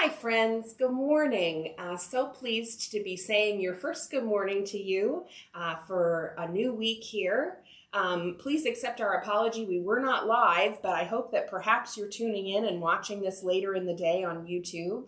Hi, friends. Good morning. So pleased to be saying your first good morning to you for a new week here. Please accept our apology. We were not live, but I hope that perhaps you're tuning in and watching this later in the day on YouTube.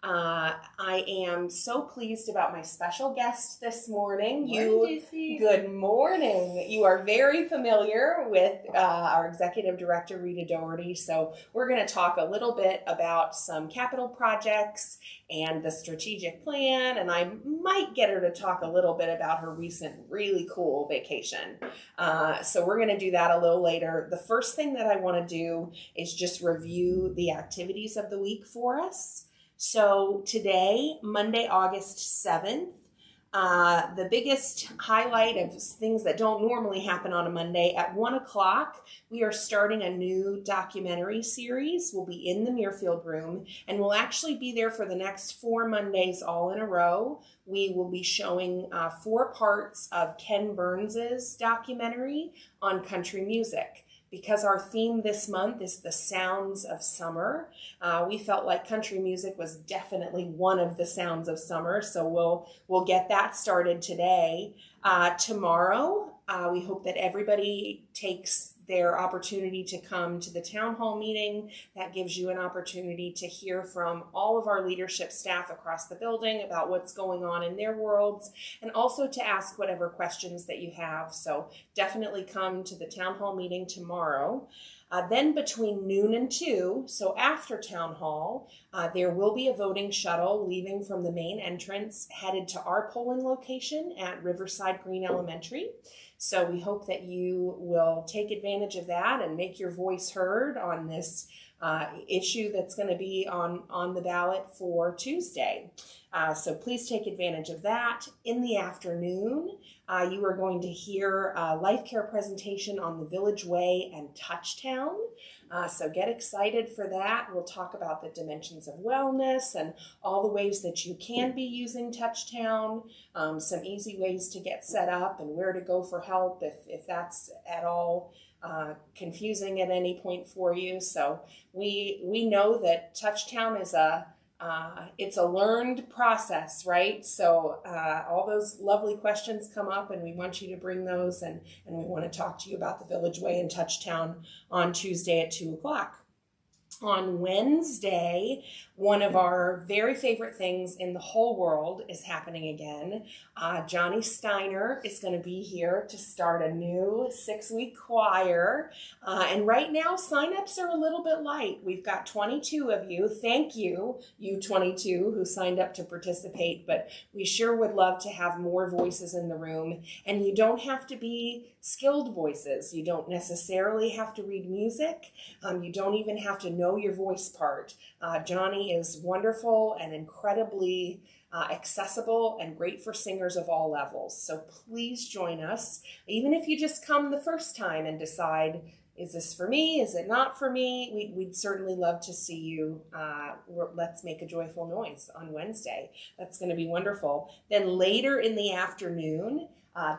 I am so pleased about my special guest this morning. Good morning. You are very familiar with our Executive Director, Rita Doherty. So we're going to talk a little bit about some capital projects and the strategic plan. And I might get her to talk a little bit about her recent really cool vacation. So we're going to do that a little later. The first thing that I want to do is just review the activities of the week for us. So today, Monday, August 7th, the biggest highlight of things that don't normally happen on a Monday, at 1 o'clock, we are starting a new documentary series. We'll be in the Muirfield Room, and we'll actually be there for the next 4 Mondays all in a row. We will be showing 4 parts of Ken Burns's documentary on country music. Because our theme this month is the sounds of summer, we felt like country music was definitely one of the sounds of summer. So we'll get that started today. Tomorrow, we hope that everybody takes their opportunity to come to the town hall meeting. That gives you an opportunity to hear from all of our leadership staff across the building about what's going on in their worlds, and also to ask whatever questions that you have. So definitely come to the town hall meeting tomorrow. Then between noon and 2, so after town hall, there will be a voting shuttle leaving from the main entrance headed to our polling location at Riverside Green Elementary. So we hope that you will take advantage of that and make your voice heard on this issue that's going to be on the ballot for Tuesday. So please take advantage of that. In the afternoon, you are going to hear a life care presentation on the Village Way and Touchtown. So get excited for that. We'll talk about the dimensions of wellness and all the ways that you can be using Touchtown, some easy ways to get set up and where to go for help if that's at all confusing at any point for you. So we know that Touchtown is it's a learned process, right? So all those lovely questions come up, and we want you to bring those, and we want to talk to you about the Village Way and Touchtown on Tuesday at 2 o'clock. On Wednesday, one of our very favorite things in the whole world is happening again. Johnny Steiner is going to be here to start a new 6-week choir. And right now, signups are a little bit light. We've got 22 of you. Thank you, you 22 who signed up to participate. But we sure would love to have more voices in the room. And you don't have to be skilled voices. You don't necessarily have to read music. You don't even have to know your voice part. Johnny is wonderful and incredibly accessible and great for singers of all levels. So please join us. Even if you just come the first time and decide, is this for me? Is it not for me? We'd certainly love to see you. Let's make a joyful noise on Wednesday. That's going to be wonderful. Then later in the afternoon,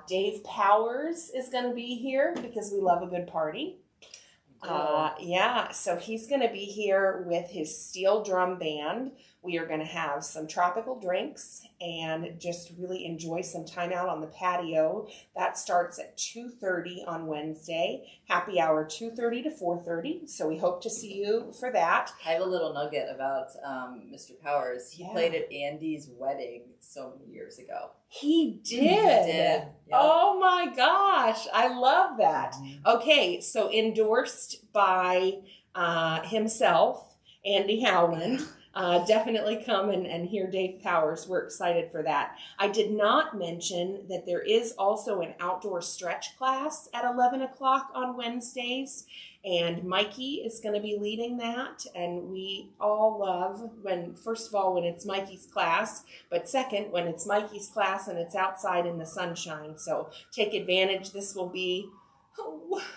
Dave Powers is going to be here because we love a good party. So he's going to be here with his steel drum band. We are going to have some tropical drinks and just really enjoy some time out on the patio. That starts at 2:30 on Wednesday. Happy hour 2:30 to 4:30. So we hope to see you for that. I have a little nugget about Mr. Powers. He played at Andy's wedding so many years ago. He did. He did. Yep. Oh my gosh. I love that. Okay, so endorsed by himself, Andy Howland. Definitely come and hear Dave Powers. We're excited for that. I did not mention that there is also an outdoor stretch class at 11 o'clock on Wednesdays, and Mikey is going to be leading that. And we all love first of all, when it's Mikey's class, but second, when it's Mikey's class and it's outside in the sunshine. So take advantage. This will be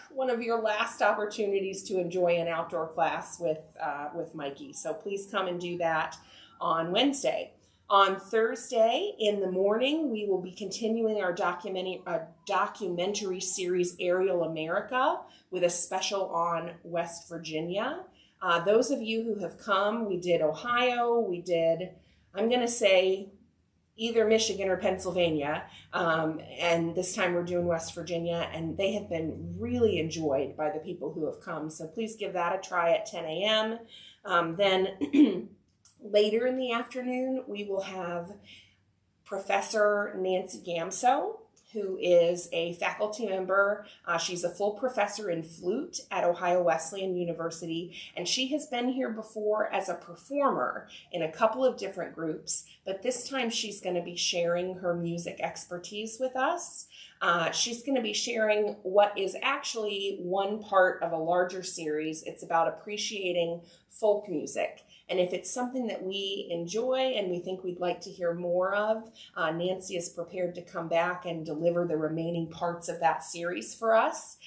one of your last opportunities to enjoy an outdoor class with Mikey. So please come and do that on Wednesday. On Thursday in the morning, we will be continuing our documentary series, Aerial America, with a special on West Virginia. Those of you who have come, we did Ohio, we did, I'm going to say, either Michigan or Pennsylvania, and this time we're doing West Virginia, and they have been really enjoyed by the people who have come. So please give that a try at 10 a.m. Then later in the afternoon, we will have Professor Nancy Gamso, who is a faculty member. She's a full professor in flute at Ohio Wesleyan University, and she has been here before as a performer in a couple of different groups, but this time she's going to be sharing her music expertise with us. She's going to be sharing what is actually one part of a larger series. It's about appreciating folk music. And if it's something that we enjoy and we think we'd like to hear more of, Nancy is prepared to come back and deliver the remaining parts of that series for us.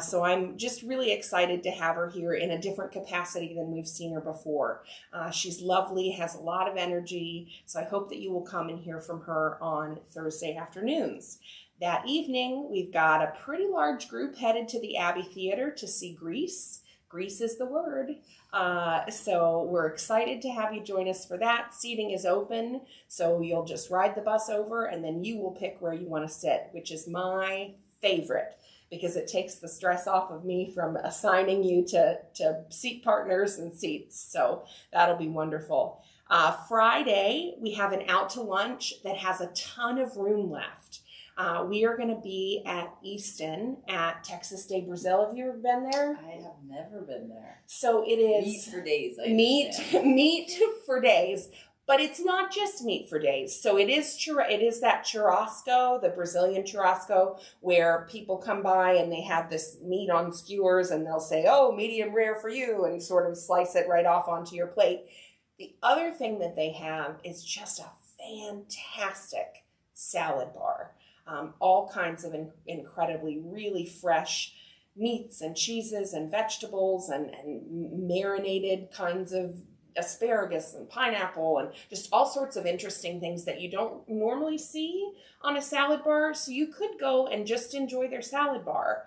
So I'm just really excited to have her here in a different capacity than we've seen her before. She's lovely, has a lot of energy, so I hope that you will come and hear from her on Thursday afternoons. That evening, we've got a pretty large group headed to the Abbey Theater to see Grease. Grease is the word. So we're excited to have you join us for that. Seating is open, so you'll just ride the bus over and then you will pick where you want to sit, which is my favorite because it takes the stress off of me from assigning you to seat partners and seats. So that'll be wonderful. Friday, we have an out to lunch that has a ton of room left. We are going to be at Easton at Texas de Brazil. Have you ever been there? I have never been there. So it is meat for days. Meat for days, but it's not just meat for days. So it is that churrasco, the Brazilian churrasco, where people come by and they have this meat on skewers and they'll say, "Oh, medium rare for you," and sort of slice it right off onto your plate. The other thing that they have is just a fantastic salad bar. All kinds of incredibly, really fresh meats and cheeses and vegetables and marinated kinds of asparagus and pineapple and just all sorts of interesting things that you don't normally see on a salad bar. So you could go and just enjoy their salad bar.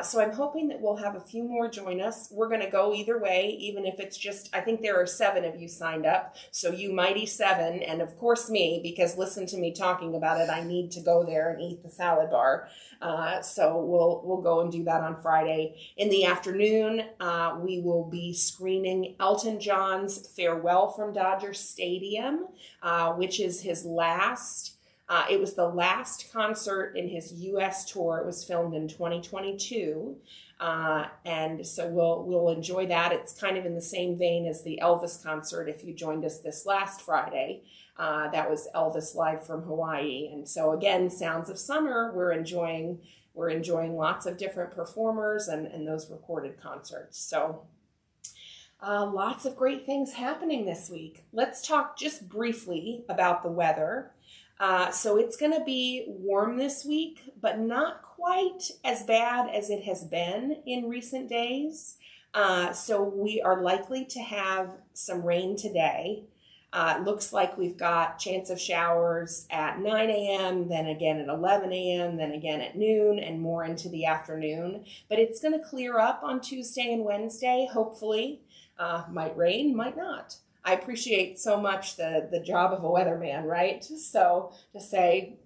So I'm hoping that we'll have a few more join us. We're going to go either way, even if it's just, I think there are 7 of you signed up. So you mighty 7, and of course me, because listen to me talking about it, I need to go there and eat the salad bar. So we'll go and do that on Friday. In the afternoon, we will be screening Elton John's Farewell from Dodger Stadium, which is his last. It was the last concert in his U.S. tour. It was filmed in 2022, and so we'll enjoy that. It's kind of in the same vein as the Elvis concert. If you joined us this last Friday, that was Elvis live from Hawaii. And so again, Sounds of Summer, we're enjoying lots of different performers and those recorded concerts. So lots of great things happening this week. Let's talk just briefly about the weather. So it's going to be warm this week, but not quite as bad as it has been in recent days. So we are likely to have some rain today. It looks like we've got chance of showers at 9 a.m., then again at 11 a.m., then again at noon, and more into the afternoon. But it's going to clear up on Tuesday and Wednesday, hopefully. Might rain, might not. I appreciate so much the job of a weatherman, right? So to say,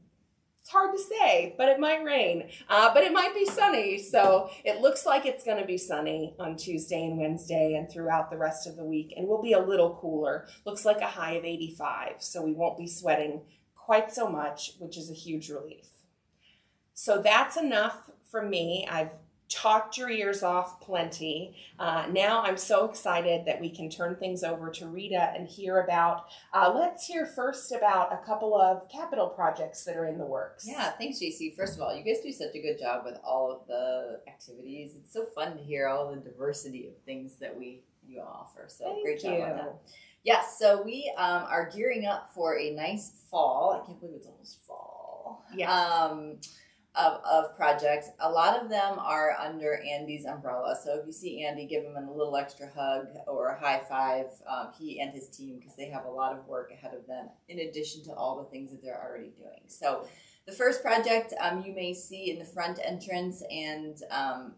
it's hard to say, but it might rain, but it might be sunny. So it looks like it's going to be sunny on Tuesday and Wednesday and throughout the rest of the week. And we'll be a little cooler. Looks like a high of 85. So we won't be sweating quite so much, which is a huge relief. So that's enough from me. I've talked your ears off plenty. Now I'm so excited that we can turn things over to Rita and hear about, let's hear first about a couple of capital projects that are in the works. Yeah, thanks, JC. First of all, you guys do such a good job with all of the activities. It's so fun to hear all the diversity of things that you offer. So great job on that. Yes, so we are gearing up for a nice fall. I can't believe it's almost fall. Yes. Of projects. A lot of them are under Andy's umbrella. So if you see Andy, give him a little extra hug or a high five, he and his team, because they have a lot of work ahead of them in addition to all the things that they're already doing. So the first project you may see in the front entrance and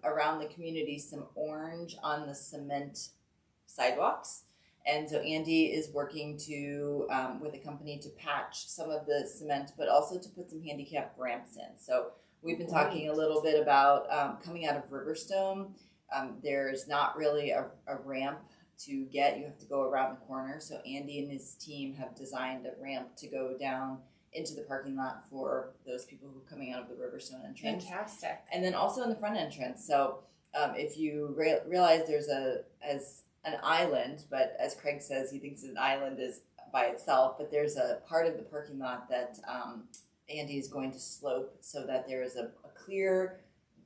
around the community, some orange on the cement sidewalks. And so Andy is working to with a company to patch some of the cement, but also to put some handicap ramps in. So we've been talking a little bit about coming out of Riverstone. There's not really a ramp to get. You have to go around the corner. So Andy and his team have designed a ramp to go down into the parking lot for those people who are coming out of the Riverstone entrance. Fantastic. And then also in the front entrance. So if you realize there's an island, but as Craig says, he thinks an island is by itself, but there's a part of the parking lot that Andy is going to slope so that there is a clear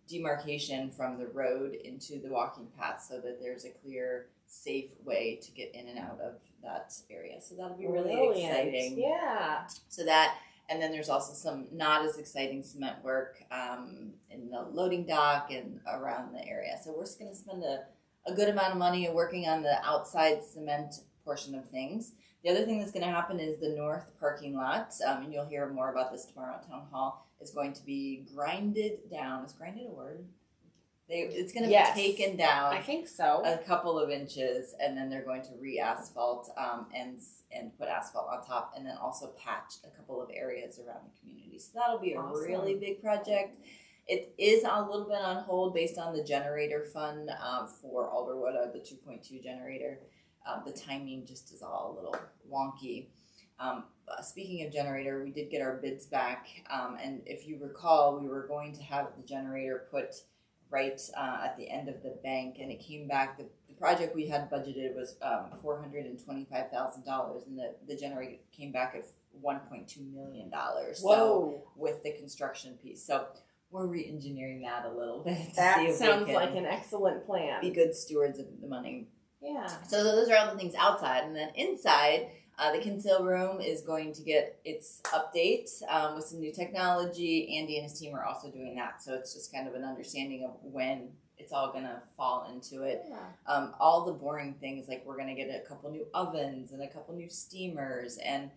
demarcation from the road into the walking path, so that there's a clear, safe way to get in and out of that area. So that'll be really exciting. Yeah. So that, and then there's also some not as exciting cement work in the loading dock and around the area. So we're just going to spend a good amount of money working on the outside cement portion of things. The other thing that's going to happen is the north parking lot, and you'll hear more about this tomorrow at Town Hall, is going to be grinded down. Is grinded a word? It's going to be taken down. I think so. A couple of inches, and then they're going to re-asphalt and put asphalt on top, and then also patch a couple of areas around the community. So that'll be a really big project. It is a little bit on hold based on the generator fund for Alderwood, the 2.2 generator. The timing just is all a little wonky. Speaking of generator, we did get our bids back, and if you recall, we were going to have the generator put right at the end of the bank, and it came back. The project we had budgeted was $425,000, and the generator came back at $1.2 million. Whoa! So with the construction piece, so we're re-engineering that a little bit. That sounds like an excellent plan. Be good stewards of the money. Yeah. So those are all the things outside, and then inside, the Kinsale room is going to get its update with some new technology. Andy and his team are also doing that, so it's just kind of an understanding of when it's all going to fall into it. Yeah. All the boring things, like we're going to get a couple new ovens and a couple new steamers, and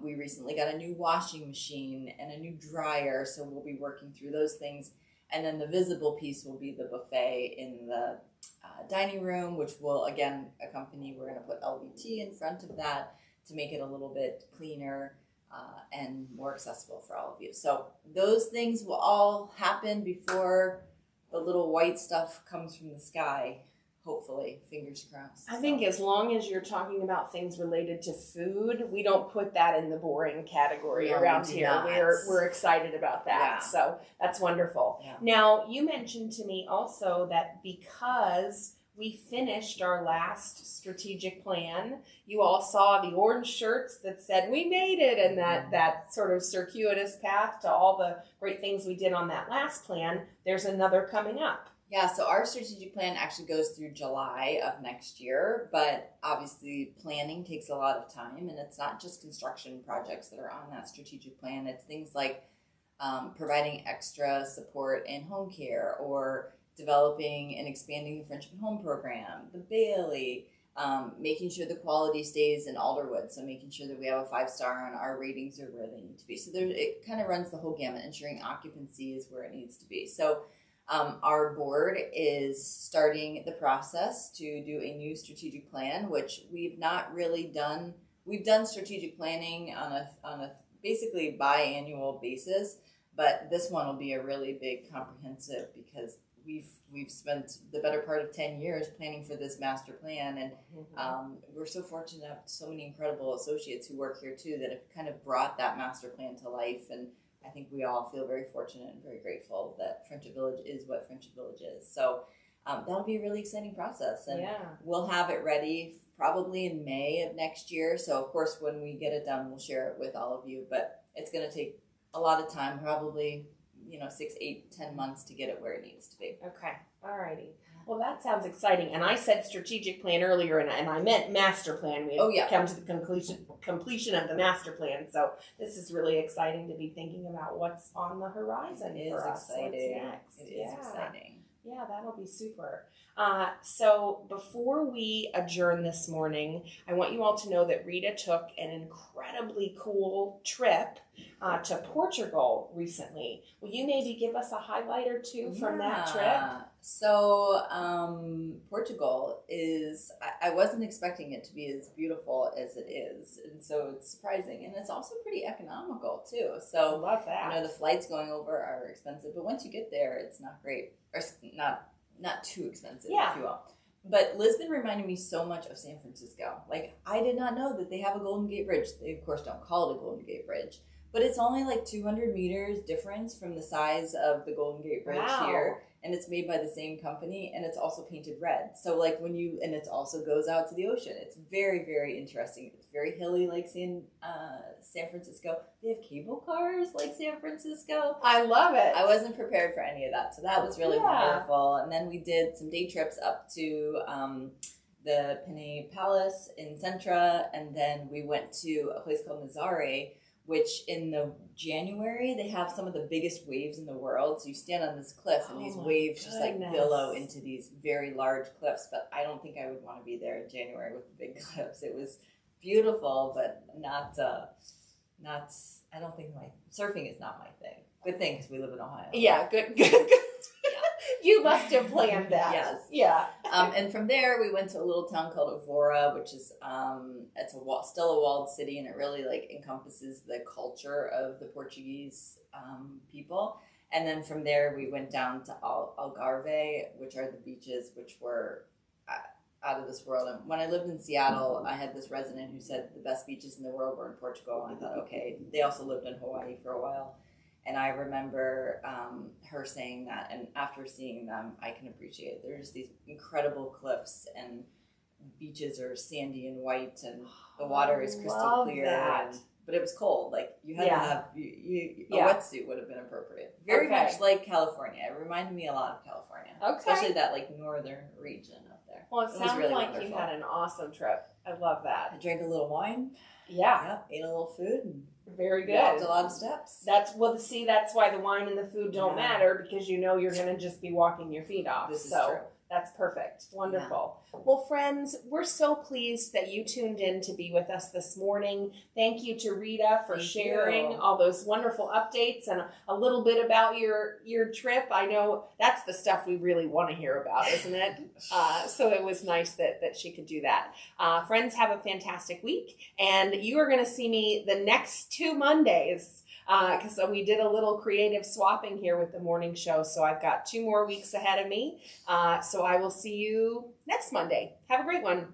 we recently got a new washing machine and a new dryer, so we'll be working through those things. And then the visible piece will be the buffet in the dining room, which will, again, accompany, we're going to put LVT in front of that to make it a little bit cleaner and more accessible for all of you. So those things will all happen before the little white stuff comes from the sky. Hopefully, fingers crossed. I think as long as you're talking about things related to food, we don't put that in the boring category around here. We're excited about that. Yeah. So that's wonderful. Yeah. Now, you mentioned to me also that because we finished our last strategic plan, you all saw the orange shirts that said we made it, and that sort of circuitous path to all the great things we did on that last plan. There's another coming up. Yeah, so our strategic plan actually goes through July of next year, but obviously planning takes a lot of time, and it's not just construction projects that are on that strategic plan. It's things like providing extra support in home care, or developing and expanding the Friendship at Home program, the Bailey, making sure the quality stays in Alderwood, so making sure that we have a 5-star and our ratings are where they need to be. So it kind of runs the whole gamut, ensuring occupancy is where it needs to be. So our board is starting the process to do a new strategic plan, which we've not really done. We've done strategic planning on a basically biannual basis, but this one will be a really big comprehensive, because we've spent the better part of 10 years planning for this master plan, and we're so fortunate to have so many incredible associates who work here too that have kind of brought that master plan to life. And I think we all feel very fortunate and very grateful that Friendship Village is what Friendship Village is. So that'll be a really exciting process, and we'll have it ready probably in May of next year. So of course, when we get it done, we'll share it with all of you, but it's going to take a lot of time, probably 6, 8, 10 months to get it where it needs to be. Okay. All righty. Well, that sounds exciting. And I said strategic plan earlier, and I meant master plan. We had come to the completion of the master plan. So this is really exciting to be thinking about what's on the horizon for us. Exciting. What's next? It is exciting. Yeah, that'll be super. So before we adjourn this morning, I want you all to know that Rita took an incredibly cool trip to Portugal recently. Will you maybe give us a highlight or two from that trip? So, Portugal is, I wasn't expecting it to be as beautiful as it is. And so it's surprising. And it's also pretty economical too. I So, love that. the flights going over are expensive, but once you get there, it's not great. Or not too expensive, Yeah. if you will. But Lisbon reminded me so much of San Francisco. Like, I did not know that they have a Golden Gate Bridge. They, of course, don't call it a Golden Gate Bridge. But it's only like 200 meters difference from the size of the Golden Gate Bridge Wow. here. And it's made by the same company, and it's also painted red. So like and it also goes out to the ocean. It's very, very interesting. It's very hilly like San Francisco. They have cable cars like San Francisco. I love it. I wasn't prepared for any of that. So that was really Yeah. wonderful. And then we did some day trips up to the Penne Palace in Centra, and then we went to a place called Nazare, which in the January they have some of the biggest waves in the world. So you stand on this cliff and these Oh my waves just like goodness. billow into these very large cliffs. But I don't think I would want to be there in January with the big cliffs. It was beautiful, but not. I don't think surfing is not my thing. Good thing because we live in Ohio. Yeah, good. You must have planned that. Yes. Yeah. And from there, we went to a little town called Evora, which is still a walled city, and it really like encompasses the culture of the Portuguese people. And then from there, we went down to Algarve, which are the beaches, which were out of this world. And when I lived in Seattle, I had this resident who said the best beaches in the world were in Portugal. And I thought, okay, they also lived in Hawaii for a while. And I remember her saying that, and after seeing them, I can appreciate it. There's these incredible cliffs, and beaches are sandy and white, and the water is crystal Love clear. that. But it was cold. Like, you had Yeah. to have a Yeah. wetsuit would have been appropriate. Very Okay. much like California. It reminded me a lot of California, Okay. especially that like northern region up there. Well, it was sounds really like you wonderful. had an awesome trip. I love I that. drank a little wine. Yeah. Yep, ate a little food, and Very good. walked a lot of steps. That's that's why the wine and the food don't Yeah. matter, because you know you're going to just be walking your feet off. This is so true. that's perfect. Wonderful. Well, friends, we're so pleased that you tuned in to be with us this morning. Thank you to Rita for Thank sharing you. all those wonderful updates and a little bit about your trip. I know that's the stuff we really want to hear about, isn't it? So it was nice that she could do that. Friends, have a fantastic week, and you are going to see me the next 2 Mondays. Because we did a little creative swapping here with the morning show. So I've got 2 more weeks ahead of me. So I will see you next Monday. Have a great one.